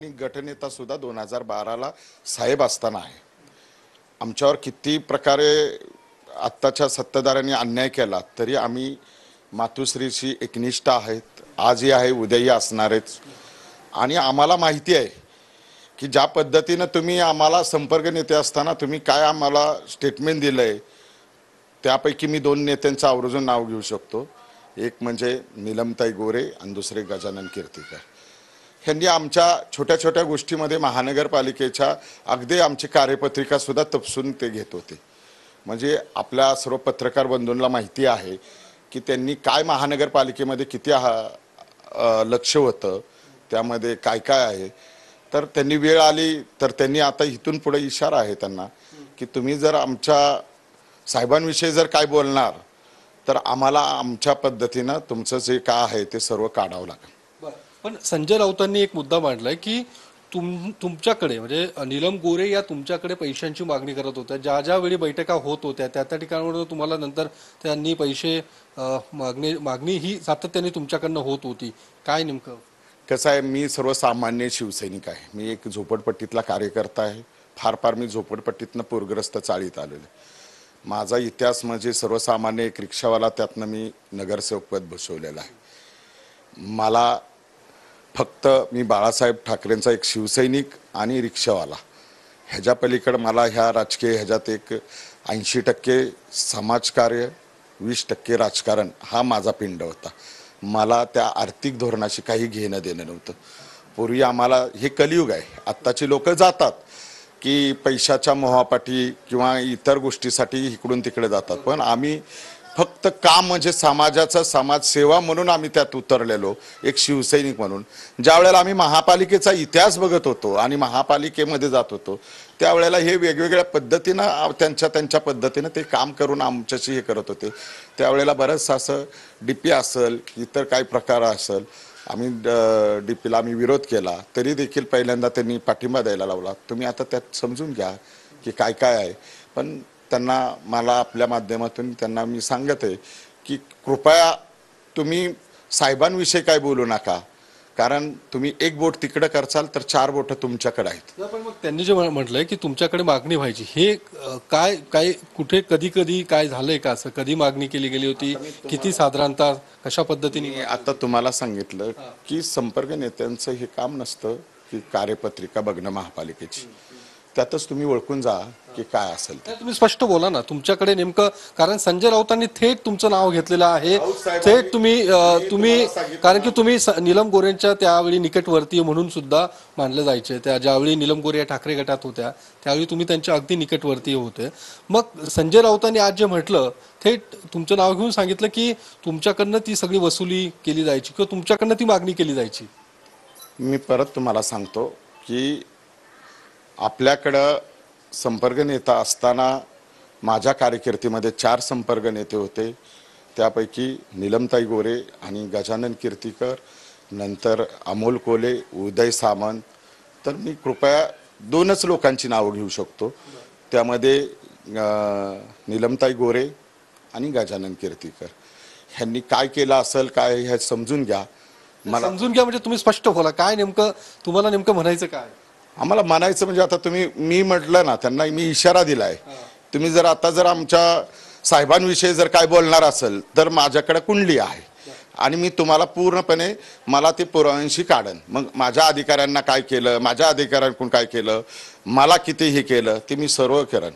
आणि गटनेता सुद्धा 2012ला साहेब असताना आहे. आमच्यावर किती प्रकारे आत्ताच्या सत्ताधाऱ्यांनी अन्याय केला तरी आम्ही मातुश्रीशी एकनिष्ठ आहेत. आजही आहे, उद्याही असणारच. आणि आम्हाला माहिती आहे की ज्या पद्धतीने तुम्ही आम्हाला संपर्क नेते असताना तुम्ही काय आम्हाला स्टेटमेंट दिलंय, त्यापैकी मी दोन नेत्यांचं आवर्जून नाव घेऊ शकतो. एक म्हणजे नीलमताई गोरे आणि दुसरे गजानन कीर्तीकर. ह्यांनी आमच्या छोट्या छोट्या गोष्टीमध्ये महानगरपालिकेच्या अगदी आमची कार्यपत्रिका सुद्धा तपसून ते घेत होते. म्हणजे आपल्या सर्व पत्रकार बंधूंना माहिती आहे की त्यांनी काय महानगरपालिकेमध्ये किती लक्ष होतं, त्यामध्ये काय काय आहे. तर त्यांनी वेळ आली तर त्यांनी आता इथून पुढे इशारा आहे त्यांना की तुम्ही जर आमच्या साहेबांविषयी जर काय बोलणार तर आम्हाला आमच्या पद्धतीनं तुमचं जे काय आहे ते सर्व काढावं लागेल. पण संजय राऊतांनी एक मुद्दा मांडलाय की तुमच्याकडे म्हणजे नीलम गोरे या तुमच्याकडे पैशांची मागणी करत होत्या. ज्या ज्या वेळी बैठका होत होत्या त्या त्या ठिकाणावर तुम्हाला नंतर त्यांनी पैसे मागणी ही सातत्याने तुमच्याकडनं होत होती. काय नेमकं कसं आहे, मी सर्वसामान्य शिवसैनिक आहे. मी एक झोपडपट्टीतला कार्यकर्ता आहे. फार फार मी झोपडपट्टीतनं पूरग्रस्त चाळीत आलेलो. माझा इतिहास म्हणजे सर्वसामान्य एक रिक्षावाला, त्यातनं मी नगरसेवक पद भूषवलेलं आहे. मला फक्त मी बाळासाहेब ठाकरेंचा एक शिवसैनिक आणि रिक्षावाला, ह्याच्या पलीकडे मला ह्या राजकीय ह्याच्यात एक 80% समाजकार्य 20% राजकारण हा माझा पिंड होता. मला त्या आर्थिक धोरणाशी काही घेणं देणं नव्हतं. पूर्वी आम्हाला हे कलियुग आहे, आत्ताची लोक जातात की पैशाच्या मोहापाठी किंवा इतर गोष्टीसाठी इकडून तिकडे जातात, पण आम्ही फक्त काम म्हणजे समाजाचा समाजसेवा म्हणून आम्ही त्यात उतरलेलो एक शिवसैनिक म्हणून. ज्या वेळेला आम्ही महापालिकेचा इतिहास बघत होतो आणि महापालिकेमध्ये जात होतो त्यावेळेला हे वेगवेगळ्या पद्धतीनं त्यांच्या पद्धतीनं ते काम करून आमच्याशी हे करत होते. त्यावेळेला बरंचसं असं डीपी असेल इतर काही प्रकार असेल, आम्ही डीपीला आम्ही विरोध केला तरी देखील पहिल्यांदा त्यांनी पाठिंबा द्यायला लावला. तुम्ही आता त्यात समजून घ्या की काय काय आहे. पण त्यांना मला आपल्या माध्यमातून त्यांना मी सांगत आहे की कृपया तुम्ही साहेबांविषयी काय बोलू नका, कारण तुम्ही एक बोट तिकडे करचाल तर 4 बोट तुमच्याकडे आहेत. पण मग त्यांनी जे म्हटलंय की तुमच्याकडे मागणी व्हायची, हे काय काय कुठे कधी कधी काय झालंय का? असं कधी मागणी केली गेली होती, किती साधारणतः कशा पद्धतीने? आता तुम्हाला सांगितलं की संपर्क नेत्यांचं हे काम नसतं की कार्यपत्रिका बघणं महापालिकेची, त्यातच तुम्ही ओळखून जा की काय असेल ते. तुम्ही स्पष्ट बोला ना तुमच्याकडे नेमकं, कारण संजय राऊतांनी थेट तुमचं नाव घेतलेलं आहे. थेट तुम्ही कारण की तुम्ही नीलम गोरेंच्या त्यावेळी निकटवर्तीय म्हणून सुद्धा मानले जायचे. त्या ज्यावेळी नीलम गोरे या ठाकरे गटात होत्या त्यावेळी तुम्ही त्यांच्या अगदी निकटवर्तीय होते. मग संजय राऊतांनी आज जे म्हटलं, थेट तुमचं नाव घेऊन सांगितलं की तुमच्याकडनं ती सगळी वसुली केली जायची किंवा तुमच्याकडनं ती मागणी केली जायची. मी परत तुम्हाला सांगतो की आपल्याकडं संपर्क नेता असताना माझ्या कारकिर्दीमध्ये 4 संपर्क नेते होते. त्यापैकी नीलमताई गोरे आणि गजानन कीर्तीकर, नंतर अमोल कोले, उदय सामंत. तर मी कृपया 2च लोकांची नावं घेऊ शकतो. त्यामध्ये नीलमताई गोरे आणि गजानन कीर्तीकर ह्यांनी काय केलं असेल काय हे समजून घ्या. मला समजून घ्या म्हणजे तुम्ही स्पष्ट बोला, काय नेमकं तुम्हाला नेमकं म्हणायचं काय? आम्हाला म्हणायचं म्हणजे आता मी म्हटलं ना त्यांना, मी इशारा दिलाय. तुम्ही जर आता जर आमच्या साहेबांविषयी जर काय बोलणार असेल तर माझ्याकडे कुंडली आहे आणि मी तुम्हाला पूर्णपणे मला ते पुराव्यांशी काढन. मग माझ्या अधिकाऱ्यांना काय केलं, माझ्या अधिकाऱ्यांकडून काय केलं, मला किती हे केलं ते मी सर्व करेन.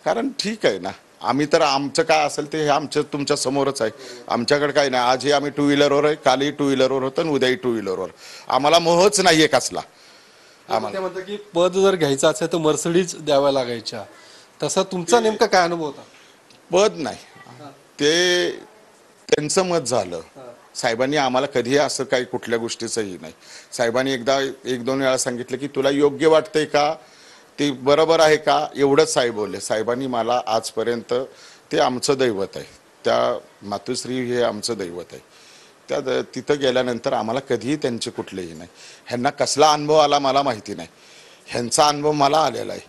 कारण ठीक आहे ना, आम्ही तर आमचं काय असेल ते हे आमचं तुमच्या समोरच आहे. आमच्याकडे काय नाही. आजही आम्ही 2 व्हीलरवर आहे, कालही 2 व्हीलरवर होतं आणि उद्याही 2 व्हीलरवर. आम्हाला मोहच नाहीये कसला. ते म्हणतात की पद जर घ्यायचं असेल तर मर्सिडीज द्याव्या लागायच्या. तसा तुमचा नेमका काय अनुभव होता? पद नाही, ते त्यांचं मत झालं. साहेबांनी आम्हाला कधीही असं काही कुठल्या गोष्टीचंही नाही. साहेबांनी एकदा 1-2 वेळा सांगितलं की तुला योग्य वाटतंय का, ते बरोबर आहे का, एवढंच साहेब बोलले. साहेबांनी मला आजपर्यंत ते आमचं दैवत आहे, त्या मातुश्री हे आमचं दैवत आहे. त्या तिथं गेल्यानंतर आम्हाला कधीही त्यांचे कुठलेही नाही. ह्यांना कसला अनुभव आला मला माहिती नाही, ह्यांचा अनुभव मला आलेला आहे.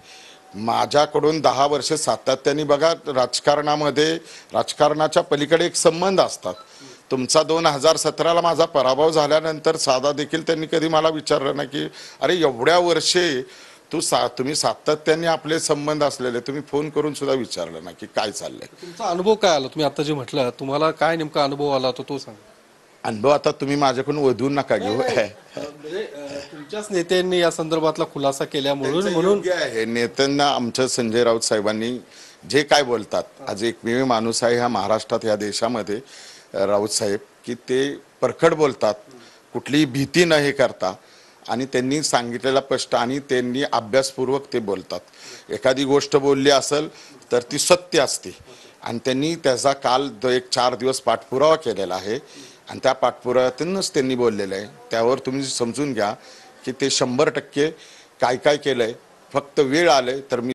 माझ्याकडून 10 वर्ष सातत्याने बघा राजकारणामध्ये, राजकारणाच्या पलीकडे एक संबंध असतात. तुमचा 2017ला माझा पराभव झाल्यानंतर साधा देखील त्यांनी कधी मला विचारलं नाही की अरे एवढ्या वर्षे तुम्ही सातत्याने आपले संबंध असलेले तुम्ही फोन करून सुद्धा विचारलं ना की काय चाललंय. तुमचा अनुभव काय आला? तुम्ही आता जे म्हटलं तुम्हाला काय नेमका अनुभव आला होता तो सांगा. अनुभव आता तुम्ही माझ्याकडून वधून नका घेऊ. म्हणजे तुमच्याच नेत्यांनी या संदर्भातला खुलासा केल्या म्हणून योग्य आहे. नेत्यांना आमच्या संजय राऊत साहेबांनी जे काय बोलतात, आज एकमेव माणूस आहे ह्या महाराष्ट्रात ह्या देशामध्ये राऊत साहेब की ते परखड बोलतात, कुठलीही भीती न हे करता, आणि त्यांनी सांगितलेला स्पष्ट आणि त्यांनी अभ्यासपूर्वक ते बोलतात. एखादी गोष्ट बोलली असेल तर ती सत्य असते आणि त्यांनी त्याचा काल एक 4 दिवस पाठपुरावा केलेला आहे आणि त्या पाठपुराव्यातूनच त्यांनी बोललेलं आहे. त्यावर तुम्ही समजून घ्या की ते 100% काय काय केलंय. फक्त वेळ आले तर मी